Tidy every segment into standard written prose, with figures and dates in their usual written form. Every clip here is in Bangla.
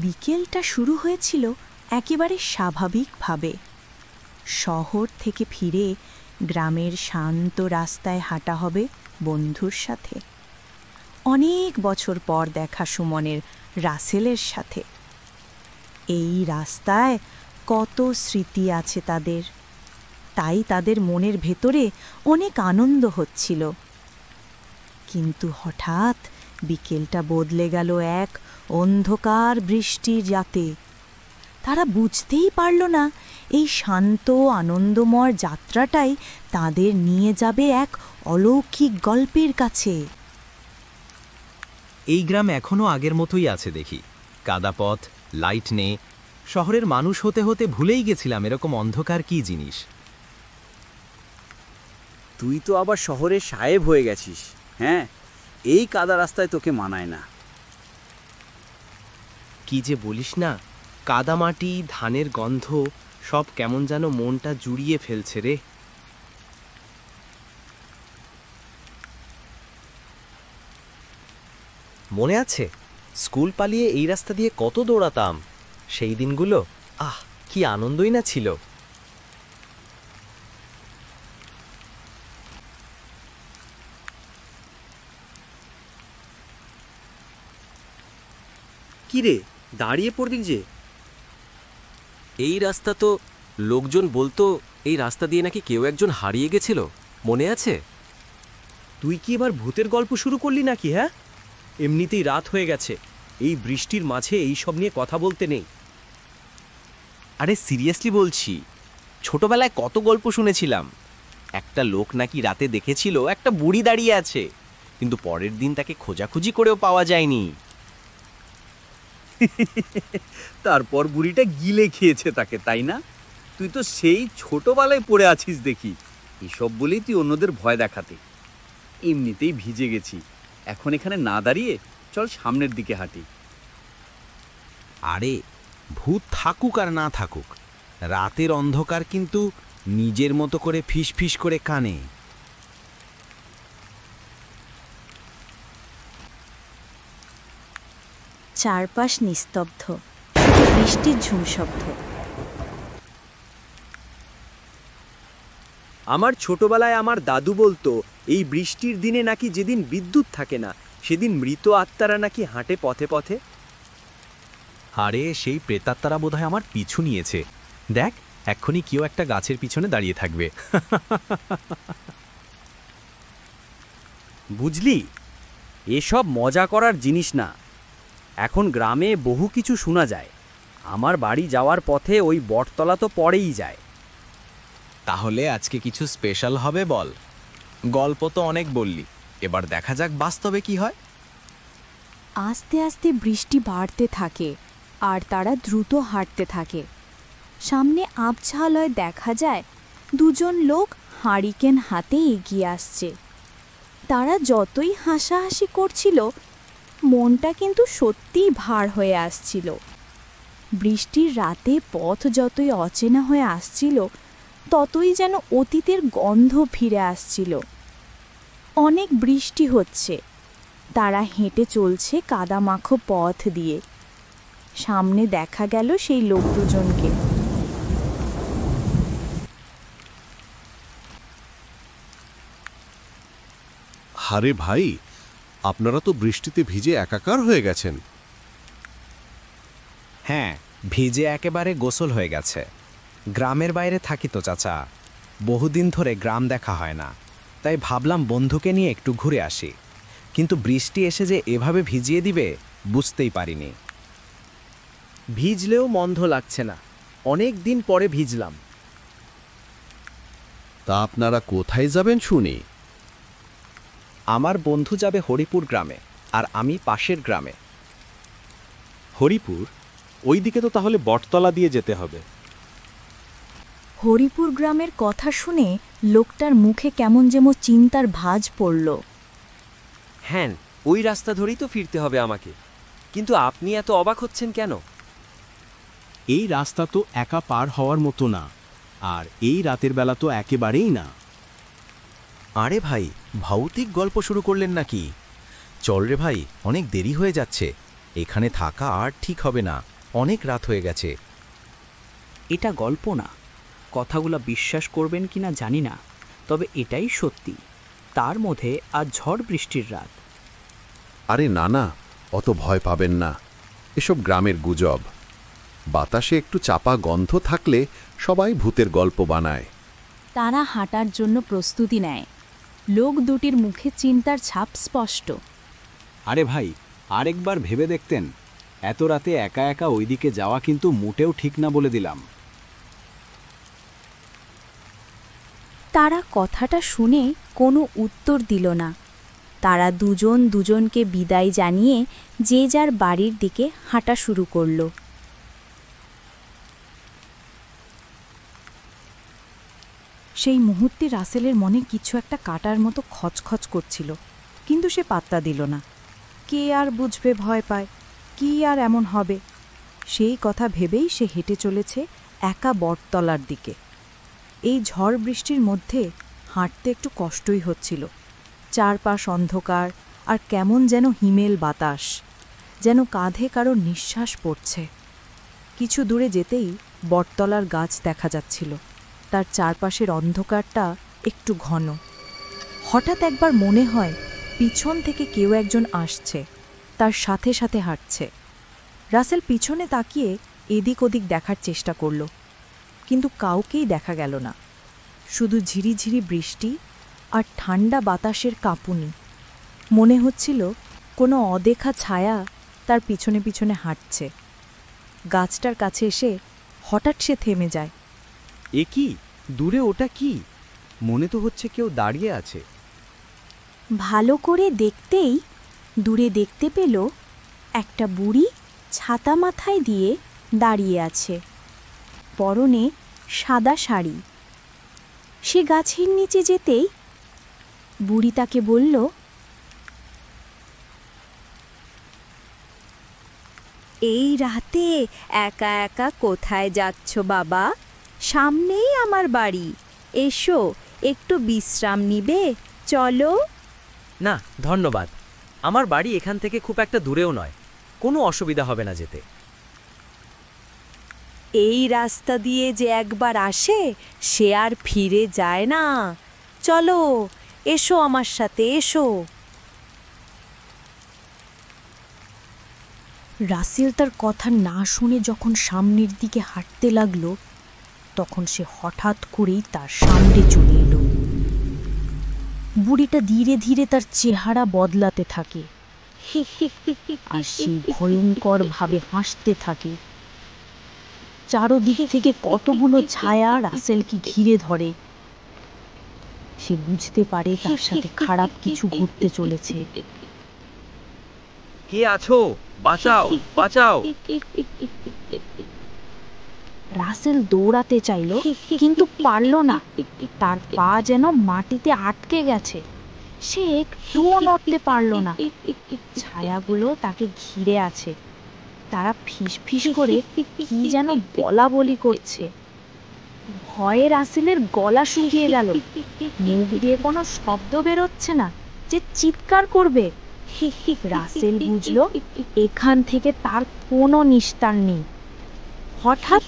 বিকেলটা শুরু হয়েছিল একেবারে স্বাভাবিকভাবে। শহর থেকে ফিরে গ্রামের শান্ত রাস্তায় হাঁটা হবে বন্ধুর সাথে। অনেক বছর পর দেখা সুমনের রাসেলের সাথে। এই রাস্তায় কত স্মৃতি আছে তাদের, তাই তাদের মনের ভেতরে অনেক আনন্দ হচ্ছিল। কিন্তু হঠাৎ বিকেলটা বদলে গেল এক অন্ধকার বৃষ্টির রাতে। তারা বুঝতেই পারল না এই শান্ত আনন্দময় যাত্রাটাই তাদের নিয়ে যাবে এক অলৌকিক গল্পের কাছে। এই গ্রাম এখনো আগের মতোই আছে দেখি। কাদা পথ, লাইট নেই। শহরের মানুষ হতে হতে ভুলেই গেছিলাম এরকম অন্ধকার কি জিনিস। তুই তো আবার শহরের সাহেব হয়ে গেছিস। হ্যাঁ, এই কাদা রাস্তায় তোকে মানায় না। কি যে বলিস না, কাদামাটি, ধানের গন্ধ সব কেমন যেন মনটা জুড়িয়ে ফেলছে রে। মনে আছে স্কুল পালিয়ে এই রাস্তা দিয়ে কত দৌড়াতাম সেই দিনগুলো? কি আনন্দই না ছিল। কি রে, দাঁড়িয়ে পড়বি যে? এই রাস্তা তো লোকজন বলতো এই রাস্তা দিয়ে নাকি কেউ একজন হারিয়ে গেছিল, মনে আছে? তুই কি এবার ভূতের গল্প শুরু করলি নাকি? হ্যাঁ, এমনিতেই রাত হয়ে গেছে, এই বৃষ্টির মাঝে এই সব নিয়ে কথা বলতে নেই। আরে সিরিয়াসলি বলছি, ছোটবেলায় কত গল্প শুনেছিলাম। একটা লোক নাকি রাতে দেখেছিল একটা বুড়ি দাঁড়িয়ে আছে, কিন্তু পরের দিন তাকে খোঁজাখুঁজি করেও পাওয়া যায়নি। তারপর বুড়িটা গিলে খেয়েছে তাকে, তাই না? তুই তো সেই ছোটবেলায় পড়ে আছিস দেখি। এসব বলেই তুই অন্যদের ভয় দেখাতে। এমনিতেই ভিজে গেছি, এখন এখানে না দাঁড়িয়ে চল সামনের দিকে হাঁটি। আরে ভূত থাকুক আর না থাকুক, রাতের অন্ধকার কিন্তু নিজের মতো করে ফিসফিস করে কানে। চারপাশ নিস্তব্ধ, বৃষ্টির ঝুম শব্দ। আমার ছোটবেলায় আমার দাদু বলতো এই বৃষ্টির দিনে নাকি যেদিন বিদ্যুৎ থাকে না সেদিন মৃত আত্মারা নাকি হাঁটে পথে পথে। আরে সেই প্রেতাত্মারা বোধহয় আমার পিছু নিয়েছে। দেখ, এক্ষুনি কেউ একটা গাছের পিছনে দাঁড়িয়ে থাকবে। বুঝলি, এসব মজা করার জিনিস না। এখন গ্রামে বহু কিছু শোনা যায়। আমার বাড়ি যাওয়ার পথে ওই বটতলা তো পড়েই যায়। তাহলে আজকে কিছু স্পেশাল হবে বল? গল্প তো অনেক বললি, এবার দেখা যাক বাস্তবে কি হয়। আস্তে আস্তে বৃষ্টি বাড়তে থাকে আর তারা দ্রুত হাঁটতে থাকে। সামনে আবছালয় দেখা যায় দুজন লোক হারিকেন হাতে এগিয়ে আসছে। তারা যতই হাসাহাসি করছিল, মনটা কিন্তু সত্যিই ভার হয়ে আসছিল। বৃষ্টির রাতে পথ যতই অচেনা হয়ে আসছিল, ততই যেন অতীতের গন্ধ ফিরে আসছিল। অনেক বৃষ্টি হচ্ছে, তারা হেঁটে চলছে কাদামাখো পথ দিয়ে। সামনে দেখা গেল সেই লোক দুজনকে। আরে ভাই, আপনারা তো বৃষ্টিতে ভিজে একাকার হয়ে গেছেন। হ্যাঁ, ভিজে একেবারে গোসল হয়ে গেছে। গ্রামের বাইরে থাকি তো চাচা, বহুদিন ধরে গ্রাম দেখা হয় না, তাই ভাবলাম বন্ধুকে নিয়ে একটু ঘুরে আসি। কিন্তু বৃষ্টি এসে যে এভাবে ভিজিয়ে দিবে বুঝতেই পারিনি। ভিজলেও মন্দ লাগছে না, অনেক দিন পরে ভিজলাম। তা আপনারা কোথায় যাবেন শুনি? আমার বন্ধু যাবে হরিপুর গ্রামে, আর আমি পাশের গ্রামে। হরিপুর? ওই দিকে তো তাহলে বটতলা দিয়ে যেতে হবে। হরিপুর গ্রামের কথা শুনে লোকটার মুখে কেমন যেন চিন্তার ভাঁজ পড়ল। হ্যাঁ, ওই রাস্তা ধরেই তো ফিরতে হবে আমাকে। কিন্তু আপনি এত অবাক হচ্ছেন কেন? এই রাস্তা তো একা পার হওয়ার মতো না, আর এই রাতের বেলা তো একেবারেই না। আরে ভাই, ভৌতিক গল্প শুরু করলেন নাকি? চল রে ভাই, অনেক দেরি হয়ে যাচ্ছে, এখানে থাকা আর ঠিক হবে না। অনেক রাত হয়ে গেছে। এটা গল্প না, কথাগুলো বিশ্বাস করবেন কিনা জানি না, তবে এটাই সত্যি। তার মধ্যে আজ ঝড় বৃষ্টির রাত। আরে না না, অত ভয় পাবেন না, এসব গ্রামের গুজব। বাতাসে একটু চাপা গন্ধ থাকলে সবাই ভূতের গল্প বানায়। তারা হাঁটার জন্য প্রস্তুতি নেয়। লোক দুটির মুখে চিন্তার ছাপ স্পষ্ট। আরে ভাই, আরেকবার ভেবে দেখতেন, এত রাতে একা একা ওইদিকে যাওয়া কিন্তু মোটেও ঠিক না বলে দিলাম। তারা কথাটা শুনে কোনো উত্তর দিল না। তারা দুজন দুজনকে বিদায় জানিয়ে যে যার বাড়ির দিকে হাঁটা শুরু করল। সেই মুহূর্তে রাসেলের মনে কিছু একটা কাটার মতো খচখচ করছিল, কিন্তু সে পাত্তা দিল না। কে আর বুঝবে, ভয় পায়, কি আর এমন হবে? সেই কথা ভেবেই সে হেঁটে চলেছে একা বটতলার দিকে। এই ঝড় বৃষ্টির মধ্যে হাঁটতে একটু কষ্টই হচ্ছিল। চারপাশ অন্ধকার, আর কেমন যেন হিমেল বাতাস, যেন কাঁধে কারো নিঃশ্বাস পড়ছে। কিছু দূরে যেতেই বটতলার গাছ দেখা যাচ্ছিল। তার চারপাশের অন্ধকারটা একটু ঘন। হঠাৎ একবার মনে হয় পিছন থেকে কেউ একজন আসছে, তার সাথে সাথে হাঁটছে। রাসেল পিছনে তাকিয়ে এদিক ওদিক দেখার চেষ্টা করল, কিন্তু কাউকেই দেখা গেল না। শুধু ঝিরিঝিরি বৃষ্টি আর ঠান্ডা বাতাসের কাঁপুনি। মনে হচ্ছিল কোনো অদেখা ছায়া তার পিছনে পিছনে হাঁটছে। গাছটার কাছে এসে হঠাৎ সে থেমে যায়। এ কি? দূরে ওটা কি? মনে তো হচ্ছে কেউ দাঁড়িয়ে আছে। ভালো করে দেখতেই দূরে দেখতে পেল একটা বুড়ি ছাতা মাথায় দিয়ে দাঁড়িয়ে আছে, পরনে সাদা শাড়ি। সে গাছের নিচে যেতেই বুড়ি তাকে বলল, এই রাতে একা একা কোথায় যাচ্ছ বাবা? সামনেই আমার বাড়ি, এসো একটু বিশ্রাম নিবে, চলো। না ধন্যবাদ, আমার বাড়ি এখান থেকে খুব একটা দূরেও নয়, কোনো অসুবিধা হবে না যেতে। এই রাস্তা দিয়ে যে একবার আসে সে আর ফিরে যায় না, চলো এসো আমার সাথে, এসো। রাসেল তার কথা না শুনে যখন সামনের দিকে হাঁটতে লাগলো, তখন সে হঠাৎ করেই তার সামনে চলে এলো। বুড়িটা ধীরে ধীরে তার চেহারা বদলাতে থাকে, আর সে ভয়ঙ্কর ভাবে হাসতে থাকে। চারদিকে থেকে কতগুলো ছায়া রাসেলকে ঘিরে ধরে। সে বুঝতে পারে তার সাথে খারাপ কিছু ঘটতে চলেছে। কে আছো? বাঁচাও, বাঁচাও! রাসেল দৌড়াতে চাইল, কিন্তু পারল না। তার পা যেন মাটিতে আটকে গেছে। সে একটুও নড়তে পারল না। ছায়াগুলো তাকে ঘিরে আছে। তারা ফিসফিস করে কি যেন বলা বলি করছে। ভয়ে রাসেলের গলা শুকিয়ে গেল। মুখ দিয়ে কোনো শব্দ বেরোচ্ছে না যে চিৎকার করবে। রাসেল বুঝল এখান থেকে তার কোনো নিস্তার নেই। হঠাৎ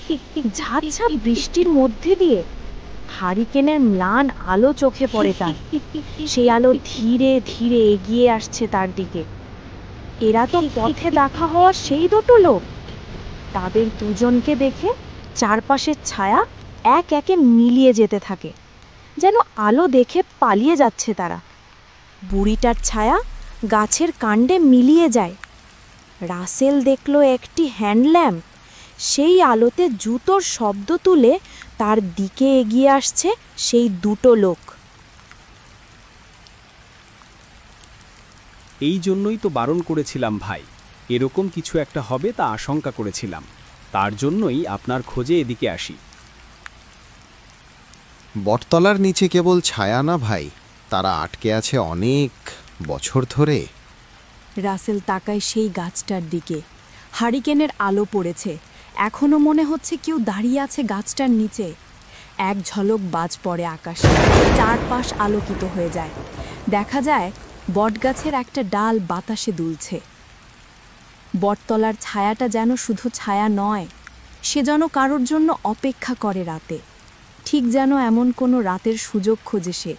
ঝাঁঝা বৃষ্টির মধ্যে দিয়ে হারিকেনের ম্লান আলো চোখে পড়ে তার। সেই আলো ধীরে ধীরে এগিয়ে আসছে তার দিকে। এরা তো পথে দেখা হওয়া সেই দুটো লোক। তাদের দুজনকে দেখে চারপাশের ছায়া এক একে মিলিয়ে যেতে থাকে, যেন আলো দেখে পালিয়ে যাচ্ছে তারা। বুড়িটার ছায়া গাছের কাণ্ডে মিলিয়ে যায়। রাসেল দেখল একটি হ্যান্ডল্যাম্প, সেই আলোতে জুতোর শব্দ তুলে তার দিকে এগিয়ে আসছে সেই দুটো লোক। এই জন্যই তো বারণ করেছিলাম ভাই, এরকম কিছু একটা হবে তা আশঙ্কা করেছিলাম, তার জন্যই আপনার খোঁজে এদিকে আসি। বটতলার নিচে কেবল ছায়া না ভাই, তারা আটকে আছে অনেক বছর ধরে। রাসেল তাকায় সেই গাছটার দিকে। হারিকেনের আলো পড়েছে, এখনো মনে হচ্ছে কেউ দাঁড়িয়ে আছে গাছটার নিচে। এক ঝলক বাজ পড়ে আকাশে, চারপাশ আলোকিত হয়ে যায়। দেখা যায় বটগাছের একটা ডাল বাতাসে দুলছে। বটতলার ছায়াটা যেন শুধু ছায়া নয়, সে যেন কারোর জন্য অপেক্ষা করে রাতে, ঠিক যেন এমন কোনো রাতের সুযোগ খোঁজে সে।